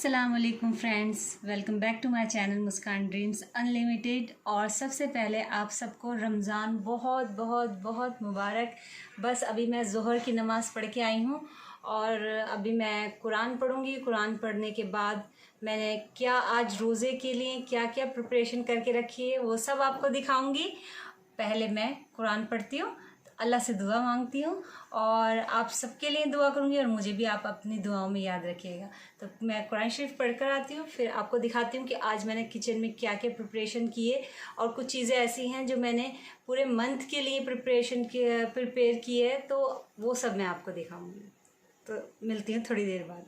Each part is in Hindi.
अस्सलाम वालेकुम friends, welcome back to my channel Muskan dreams unlimited. और सबसे पहले आप सबको रमज़ान बहुत बहुत बहुत मुबारक। बस अभी मैं ज़ोहर की नमाज़ पढ़ के आई हूँ और अभी मैं कुरान पढ़ूँगी। कुरान पढ़ने के बाद मैंने क्या आज रोज़े के लिए क्या क्या प्रिपरेशन करके रखी है वो सब आपको दिखाऊँगी। पहले मैं कुरान पढ़ती हूँ, अल्लाह से दुआ मांगती हूँ और आप सबके लिए दुआ करूँगी और मुझे भी आप अपनी दुआओं में याद रखिएगा। तो मैं कुरान शरीफ पढ़ कर आती हूँ, फिर आपको दिखाती हूँ कि आज मैंने किचन में क्या क्या प्रिपरेशन किए और कुछ चीज़ें ऐसी हैं जो मैंने पूरे मंथ के लिए प्रिपेयर की है, तो वो सब मैं आपको दिखाऊँगी। तो मिलती हूँ थोड़ी देर बाद।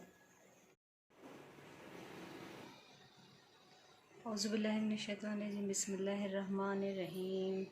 औज़ुबिल्लाहि मिनश्शैतानिर्रजीम, बिस्मिल्लाहिर्रहमानिर्रहीम।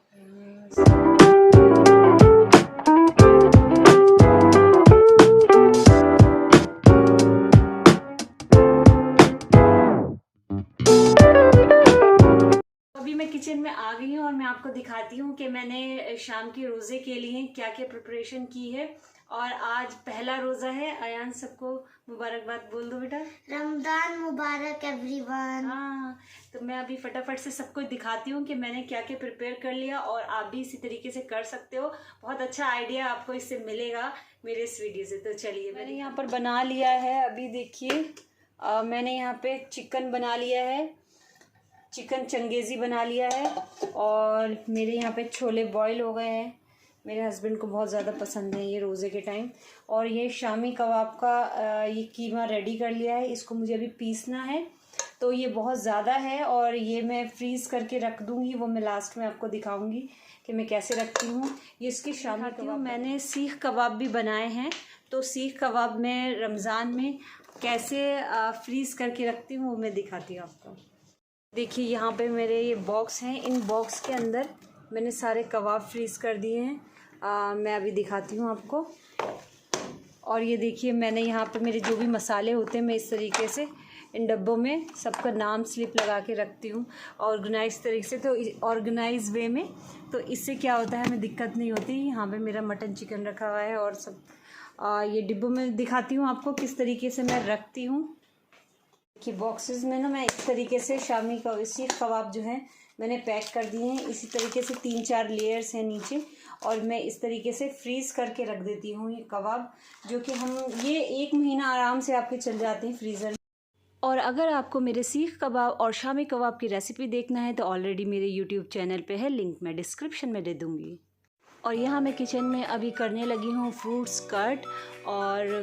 अभी मैं किचन में आ गई हूँ और मैं आपको दिखाती हूँ कि मैंने शाम के रोज़े के लिए क्या क्या प्रिपरेशन की है। और आज पहला रोज़ा है। अयान सबको मुबारकबाद बोल दो बेटा। रमजान मुबारक एवरीवन। हाँ, तो मैं अभी फटाफट से सबको दिखाती हूँ कि मैंने क्या क्या प्रिपेयर कर लिया और आप भी इसी तरीके से कर सकते हो। बहुत अच्छा आइडिया आपको इससे मिलेगा मेरे इस वीडियो से। तो चलिए, मैंने यहाँ पर बना लिया है। अभी देखिए, मैंने यहाँ पे चिकन बना लिया है, चिकन चंगेज़ी बना लिया है और मेरे यहाँ पे छोले बॉईल हो गए हैं। मेरे हस्बैंड को बहुत ज़्यादा पसंद है ये रोज़े के टाइम। और ये शामी कबाब का ये कीमा रेडी कर लिया है। इसको मुझे अभी पीसना है, तो ये बहुत ज़्यादा है और ये मैं फ्रीज़ करके रख दूँगी। वो मैं लास्ट में आपको दिखाऊँगी कि मैं कैसे रखती हूँ। ये इसकी शामी कबाब मैंने सीख कबाब भी बनाए हैं, तो सीख कबाब मैं रमज़ान में कैसे फ्रीज़ करके रखती हूँ वो मैं दिखाती हूँ आपको। देखिए, यहाँ पे मेरे ये बॉक्स हैं, इन बॉक्स के अंदर मैंने सारे कबाब फ्रीज़ कर दिए हैं। मैं अभी दिखाती हूँ आपको। और ये देखिए, मैंने यहाँ पे मेरे जो भी मसाले होते हैं मैं इस तरीके से इन डब्बों में सबका नाम स्लिप लगा के रखती हूँ ऑर्गेनाइज तरीके से, तो ऑर्गेनाइज वे में। तो इससे क्या होता है, हमें दिक्कत नहीं होती। यहाँ पे मेरा मटन चिकन रखा हुआ है और सब ये डिब्बों में दिखाती हूँ आपको किस तरीके से मैं रखती हूँ। कि बॉक्सेस में ना मैं इस तरीके से शामी का सीख कबाब जो है मैंने पैक कर दिए हैं। इसी तरीके से 3-4 लेयर्स हैं नीचे और मैं इस तरीके से फ्रीज़ करके रख देती हूँ ये कबाब, जो कि हम ये 1 महीना आराम से आपके चल जाते हैं फ्रीज़र में। और अगर आपको मेरे सीख कबाब और शामी कबाब की रेसिपी देखना है तो ऑलरेडी मेरे यूट्यूब चैनल पे है, लिंक मैं डिस्क्रिप्शन में दे दूँगी। और यहाँ मैं किचन में अभी करने लगी हूँ फ्रूट्स कट। और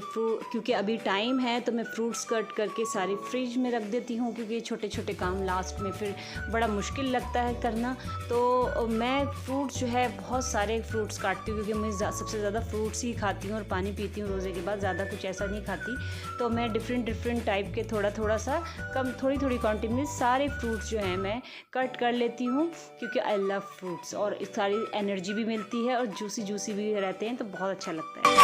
क्योंकि अभी टाइम है तो मैं फ्रूट्स कट करके सारी फ्रिज में रख देती हूँ, क्योंकि छोटे छोटे काम लास्ट में फिर बड़ा मुश्किल लगता है करना। तो मैं फ्रूट्स जो है बहुत सारे फ्रूट्स काटती हूँ, क्योंकि मैं सबसे ज़्यादा फ्रूट्स ही खाती हूँ और पानी पीती हूँ रोज़े के बाद, ज़्यादा कुछ ऐसा नहीं खाती। तो मैं डिफरेंट टाइप के थोड़ा सा कम थोड़ी क्वांटिटी में सारे फ्रूट्स जो हैं मैं कट कर लेती हूँ, क्योंकि आई लव फ्रूट्स और सारी एनर्जी भी मिलती है और जूसी भी रहते हैं, तो बहुत अच्छा लगता है।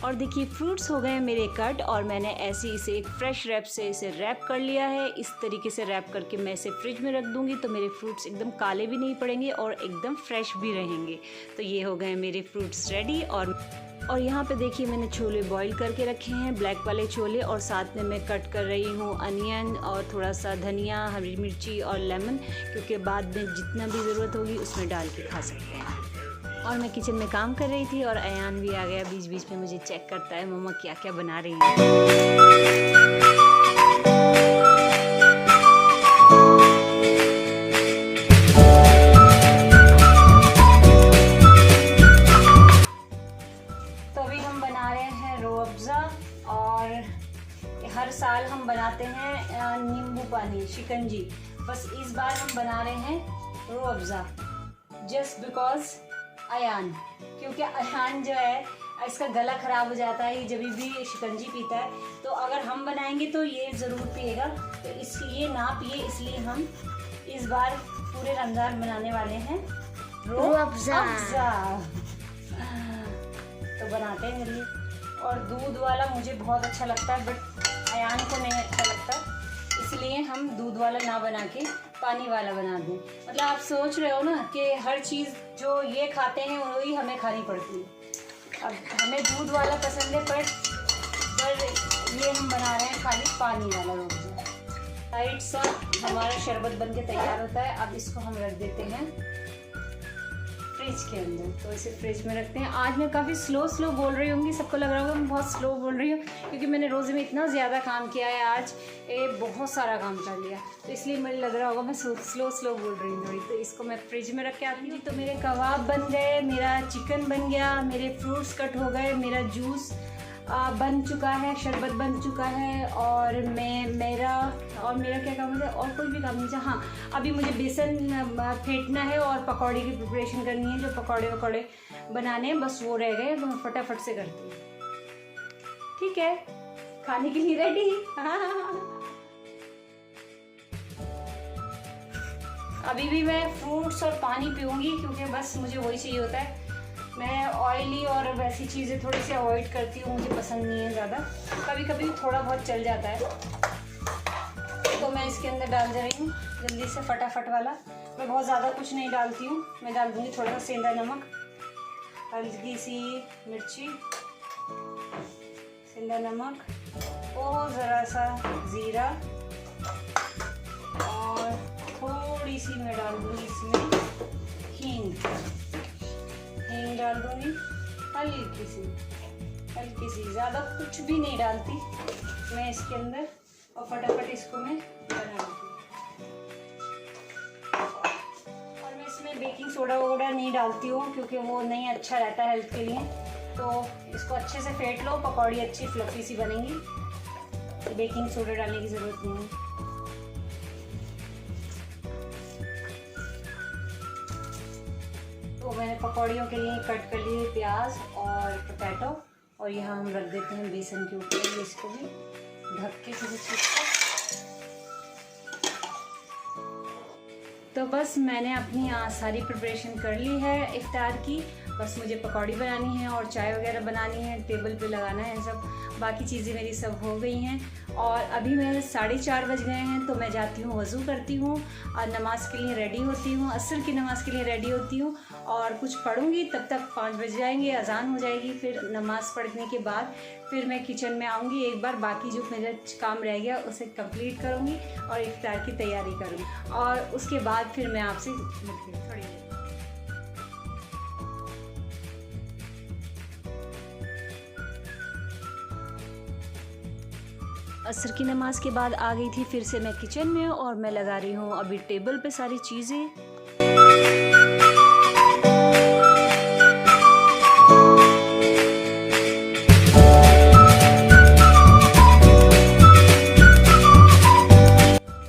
और देखिए, फ्रूट्स हो गए मेरे कट और मैंने ऐसे इसे एक फ्रेश रैप से इसे रैप कर लिया है। इस तरीके से रैप करके मैं इसे फ्रिज में रख दूंगी, तो मेरे फ्रूट्स एकदम काले भी नहीं पड़ेंगे और एकदम फ्रेश भी रहेंगे। तो ये हो गए मेरे फ्रूट्स रेडी। और यहाँ पे देखिए, मैंने छोले बॉईल करके रखे हैं, ब्लैक वाले छोले, और साथ में मैं कट कर रही हूँ अनियन और थोड़ा सा धनिया, हरी मिर्ची और लेमन, क्योंकि बाद में जितना भी ज़रूरत होगी उसमें डाल के खा सकते हैं। और मैं किचन में काम कर रही थी और अयान भी आ गया बीच बीच में, मुझे चेक करता है मम्मा क्या क्या बना रही है। तो अभी हम बना रहे हैं रूह अफ़ज़ा, और हर साल हम बनाते हैं नींबू पानी शिकंजी। बस इस बार हम बना रहे हैं रूह अफ़ज़ा जस्ट बिकॉज अयान, क्योंकि अयान जो है इसका गला ख़राब हो जाता है जब भी शिकंजी पीता है। तो अगर हम बनाएंगे तो ये ज़रूर पिएगा, तो इसलिए ना पिए, इसलिए हम इस बार पूरे रमज़ान बनाने वाले हैं रूह अफ़ज़ा। तो बनाते हैं जल्दी। और दूध वाला मुझे बहुत अच्छा लगता है, बट अयान को नहीं अच्छा लगता। हम दूध वाला ना बना के पानी वाला बना दें। मतलब आप सोच रहे हो ना कि हर चीज़ जो ये खाते हैं वही हमें खानी पड़ती है। अब हमें दूध वाला पसंद है पर ये हम बना रहे हैं खाली पानी वाला रोज़। राइट सा हमारा शरबत बन के तैयार होता है। अब इसको हम रख देते हैं फ्रिज के अंदर। तो इसे फ्रिज में रखते हैं। आज मैं काफ़ी स्लो बोल रही होंगी, सबको लग रहा होगा मैं बहुत स्लो बोल रही हूँ क्योंकि मैंने रोज़े में इतना ज़्यादा काम किया है। आज बहुत सारा काम कर लिया तो इसलिए मुझे लग रहा होगा मैं स्लो बोल रही हूँ थोड़ी। तो इसको मैं फ्रिज में रख के आती हूँ। तो मेरे कबाब बन गए, मेरा चिकन बन गया, मेरे फ्रूट्स कट हो गए, मेरा जूस बन चुका है, शरबत बन चुका है और मेरा क्या काम है और कोई भी काम नहीं। हाँ, अभी मुझे बेसन फेंटना है और पकौड़े की प्रिपरेशन करनी है। जो पकौड़े बनाने हैं बस वो रह गए तो मैं फटाफट से करती हूँ। ठीक है, खाने के लिए रेडी। अभी भी मैं फ्रूट्स और पानी पीऊँगी क्योंकि बस मुझे वही चाहिए होता है। मैं ऑयली और वैसी चीज़ें थोड़ी सी अवॉइड करती हूँ, मुझे पसंद नहीं है ज़्यादा। कभी कभी थोड़ा बहुत चल जाता है। तो मैं इसके अंदर डाल दे रही हूँ जल्दी से फटाफट वाला। मैं बहुत ज़्यादा कुछ नहीं डालती हूँ, मैं डाल दूँगी थोड़ा सा सेंधा नमक, हल्की सी मिर्ची, सेंधा नमक और ज़रा सा ज़ीरा और थोड़ी सी मैं डाल दूँगी इसमें हींग डाल दूँगी, हल्की सी, ज़्यादा कुछ भी नहीं डालती मैं इसके अंदर। और फटाफट इसको मैं बना दूँगी। और मैं इसमें बेकिंग सोडा वगैरह नहीं डालती हूँ क्योंकि वो नहीं अच्छा रहता है हेल्थ के लिए। तो इसको अच्छे से फेंट लो, पकौड़ी अच्छी फ्लफी सी बनेंगी। बेकिंग सोडा डालने की ज़रूरत नहीं है। तो मैंने पकौड़ियों के लिए कट कर लिए प्याज और पोटैटो और यहाँ हम रख देते हैं बेसन के ऊपर। इसको भी ढक के किसी चीज़ को। तो बस मैंने अपनी सारी प्रिपरेशन कर ली है इफ्तार की। बस मुझे पकौड़ी बनानी है और चाय वगैरह बनानी है, टेबल पे लगाना है सब। बाकी चीज़ें मेरी सब हो गई हैं और अभी मेरे 4:30 बज गए हैं। तो मैं जाती हूँ, वज़ू करती हूँ और नमाज़ के लिए रेडी होती हूँ, असर की नमाज़ के लिए रेडी होती हूँ और कुछ पढ़ूँगी। तब तक 5 बज जाएंगे, अजान हो जाएगी। फिर नमाज़ पढ़ने के बाद फिर मैं किचन में आऊँगी एक बार, बाकी जो मेरा काम रह गया उसे कंप्लीट करूँगी और इफ्तार की तैयारी करूँगी और उसके बाद फिर मैं आपसे मिलती हूँ थोड़ी देर। असर की नमाज़ के बाद आ गई थी फिर से मैं किचन में और मैं लगा रही हूँ अभी टेबल पे सारी चीज़ें।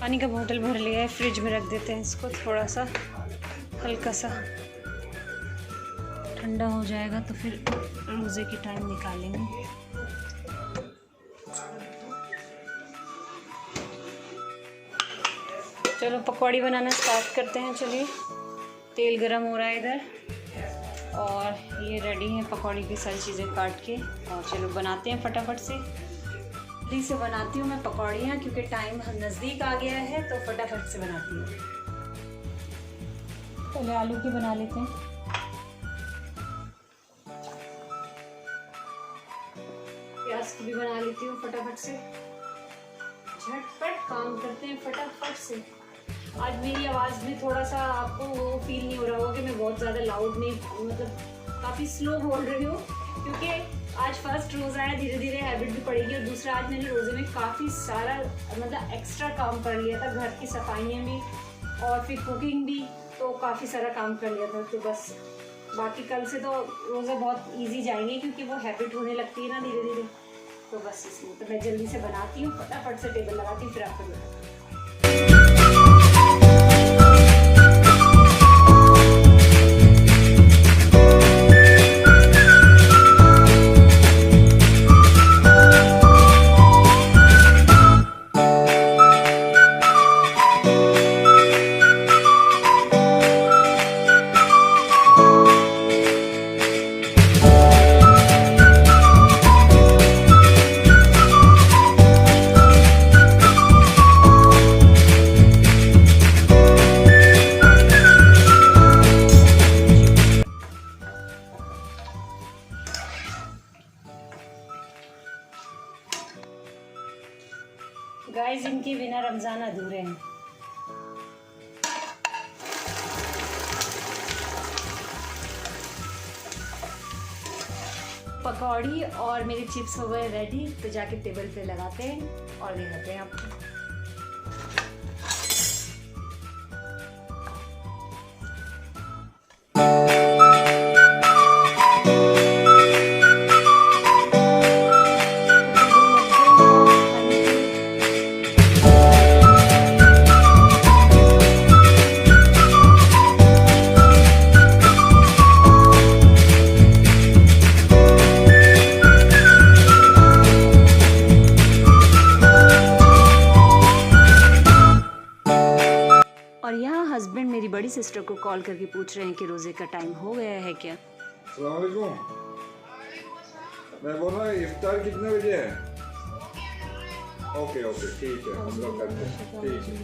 पानी का बोतल भर लिया है, फ्रिज में रख देते हैं इसको। थोड़ा सा हल्का सा ठंडा हो जाएगा तो फिर रोज़े की टाइम निकालेंगे। चलो पकौड़ी बनाना स्टार्ट करते हैं। चलिए, तेल गरम हो रहा है इधर और ये रेडी है पकौड़ी की सारी चीज़ें काट के। और चलो बनाते हैं फटाफट से। जल्दी से बनाती हूँ मैं पकौड़ियाँ क्योंकि टाइम नज़दीक आ गया है तो फटाफट से बनाती हूँ। पहले आलू की बना लेते हैं। प्याज की भी बना लेती हूँ फटाफट से। झटपट काम करते हैं फटाफट से। आज मेरी आवाज़ में थोड़ा सा आपको वो फील नहीं हो रहा होगा कि मैं बहुत ज़्यादा लाउड नहीं, मतलब काफ़ी स्लो बोल रही हूँ क्योंकि आज फर्स्ट रोज़ा है, धीरे धीरे हैबिट भी पड़ेगी। और दूसरा, आज मैंने रोज़े में काफ़ी सारा मतलब एक्स्ट्रा काम कर लिया था, घर की सफाइयाँ भी और फिर कुकिंग भी, तो काफ़ी सारा काम कर लिया था। तो बस बाकी कल से तो रोज़े बहुत ईजी जाएंगे क्योंकि वो हैबिट होने लगती है ना धीरे धीरे। तो बस इसमें तो मैं जल्दी से बनाती हूँ, फटाफट से टेबल लगाती हूँ, फिर आपको बताती हूँ। गाइस इनके बिना रमज़ान अधूरे हैं। पकौड़ी और मेरे चिप्स हो गए रेडी, तो जाके टेबल पे लगाते हैं और दिखाते हैं आपको। और यहाँ हस्बैंड मेरी बड़ी सिस्टर को कॉल करके पूछ रहे हैं कि रोज़े का टाइम हो गया है क्या। अस्सलाम वालेकुम। मैं बोल रहा हूँ इफ्तार कितने बजे है? ओके ओके ठीक है, हम लोग करते हैं। ठीक है।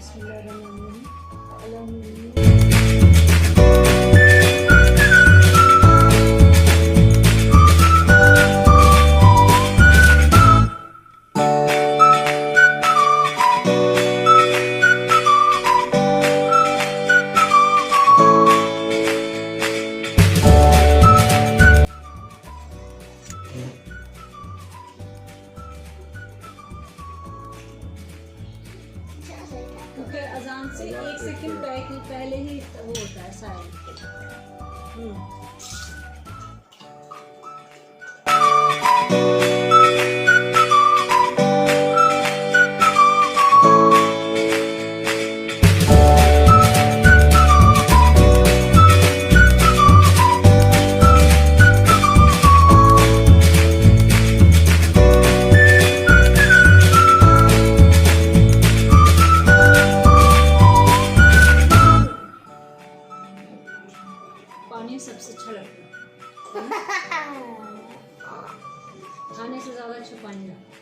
क्योंकि अजान से 1 सेकंड पहले ही वो होता है साइड। पानी सबसे अच्छा लगता है, खाने से ज़्यादा अच्छा पानी लगता है।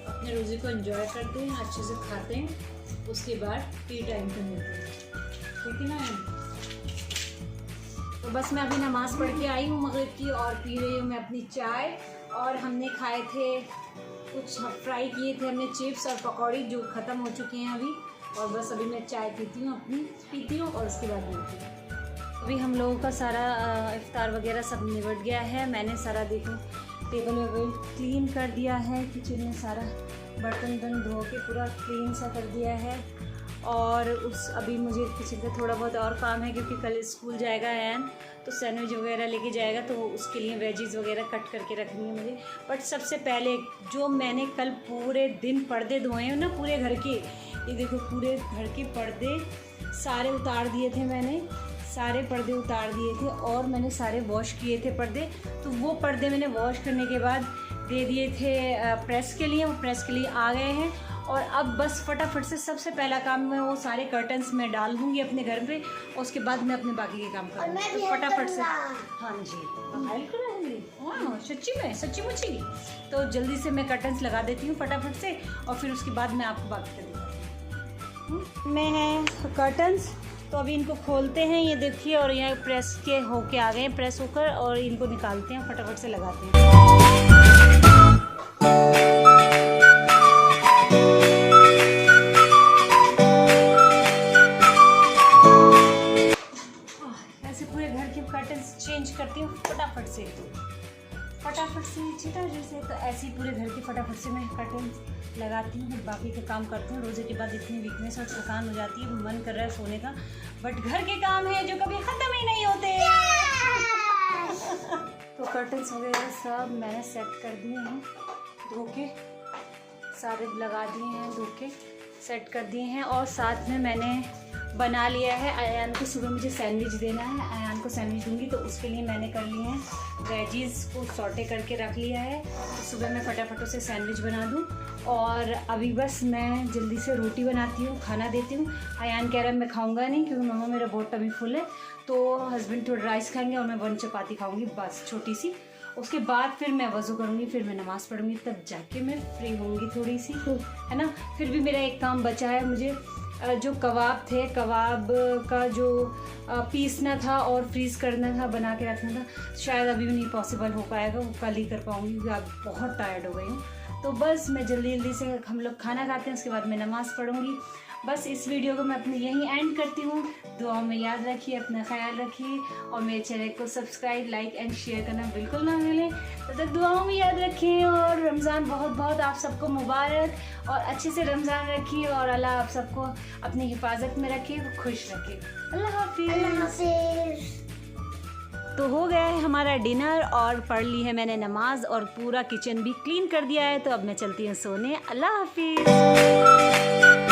अपने रोज़े को एंजॉय करते हैं, अच्छे से खाते हैं, उसके बाद टी टाइम पे मिलते हैं, ठीक है ना। तो बस मैं अभी नमाज़ पढ़ के आई हूँ मगरिब की और पी रही हूँ मैं अपनी चाय। और हमने खाए थे कुछ फ्राई किए थे हमने चिप्स और पकौड़ी जो ख़त्म हो चुके हैं अभी। और बस अभी मैं चाय पीती हूँ और उसके बाद मिलती हूँ। अभी हम लोगों का सारा इफ्तार वगैरह सब निपट गया है। मैंने सारा देखो टेबल वगैरह क्लीन कर दिया है, किचन में सारा बर्तन धो के पूरा क्लीन सा कर दिया है। और अभी मुझे किचन का थोड़ा बहुत और काम है क्योंकि कल स्कूल जाएगा एन, तो सैंडविच वगैरह लेके जाएगा, तो उसके लिए वेजीज़ वगैरह कट करके रखनी है मुझे। बट सबसे पहले जो मैंने कल पूरे दिन पर्दे धोए हैं ना पूरे घर के, ये देखो पूरे घर के पर्दे सारे उतार दिए थे मैंने, सारे पर्दे उतार दिए थे और मैंने सारे वॉश किए थे पर्दे। तो वो पर्दे मैंने वॉश करने के बाद दे दिए थे प्रेस के लिए, वो प्रेस के लिए आ गए हैं। और अब बस फटाफट से सबसे पहला काम मैं वो सारे कर्टन्स में डाल दूँगी अपने घर पे, और उसके बाद मैं अपने बाकी के काम करूँगी। तो फटाफट से, हाँ जी, हेल्प करूँगी। हाँ सच्ची मुच्ची। तो जल्दी से मैं कर्टन्स लगा देती हूँ फटाफट से, और फिर उसके बाद मैं आपको बाकी कर देती हूँ। मैं है कर्टन्स, तो अभी इनको खोलते हैं, ये देखिए, और यहाँ प्रेस के होके आ गए हैं, प्रेस होकर, और इनको निकालते हैं, फटाफट से लगाते हैं। ऐसे पूरे घर के कर्टन्स चेंज करती हूँ फटाफट से छिटा जैसे, तो ऐसे ही पूरे घर के फटाफट से मैं कर्टन लगाती हूँ, बाकी के काम करती हूँ। रोज़े के बाद इतनी वीकनेस और थकान हो जाती है, मन कर रहा है सोने का, बट घर के काम है जो कभी ख़त्म ही नहीं होते। तो कर्टन्स वगैरह सब मैंने सेट कर दिए हैं, धो के सारे लगा दिए हैं, धो के सेट कर दिए हैं। और साथ में मैंने बना लिया है, अयान को सुबह मुझे सैंडविच देना है, अयान को सैंडविच दूंगी, तो उसके लिए मैंने कर लिए हैं वेजीज़ को सॉटे करके रख लिया है। तो सुबह मैं फटाफट से सैंडविच बना दूं। और अभी बस मैं जल्दी से रोटी बनाती हूँ, खाना देती हूँ। अयान कह रहा है मैं खाऊंगा नहीं क्योंकि मम्मा मेरा बहुत टमी फुल है, तो हस्बैंड थोड़ा राइस खाएंगे और मैं 1 चपाती खाऊंगी बस, छोटी सी। उसके बाद फिर मैं वज़ू करूँगी, फिर मैं नमाज़ पढ़ूँगी, तब जाके मैं फ्री होंगी थोड़ी सी, है ना। फिर भी मेरा एक काम बचा है, मुझे जो कबाब थे, कबाब का जो पीसना था और फ्रीज़ करना था, बना के रखना था, शायद अभी भी नहीं पॉसिबल हो पाएगा, वो कल ही कर पाऊँगी क्योंकि अब बहुत टायर्ड हो गई हूँ। तो बस मैं जल्दी जल्दी से हम लोग खाना खाते हैं, उसके बाद मैं नमाज़ पढ़ूँगी। बस इस वीडियो को मैं अपनी यहीं एंड करती हूँ। दुआओं में याद रखिए, अपना ख्याल रखिए और मेरे चैनल को सब्सक्राइब, लाइक एंड शेयर करना बिल्कुल ना भूलें। तब तक दुआओं में याद रखिए और रमज़ान बहुत बहुत आप सबको मुबारक, और अच्छे से रमज़ान रखिए और अल्लाह आप सबको अपनी हिफाजत में रखे, खुश रखे। अल्लाह हाफिज़। तो हो गया है हमारा डिनर और पढ़ ली है मैंने नमाज और पूरा किचन भी क्लीन कर दिया है। तो अब मैं चलती हूँ सोने। अल्लाह हाफिज़।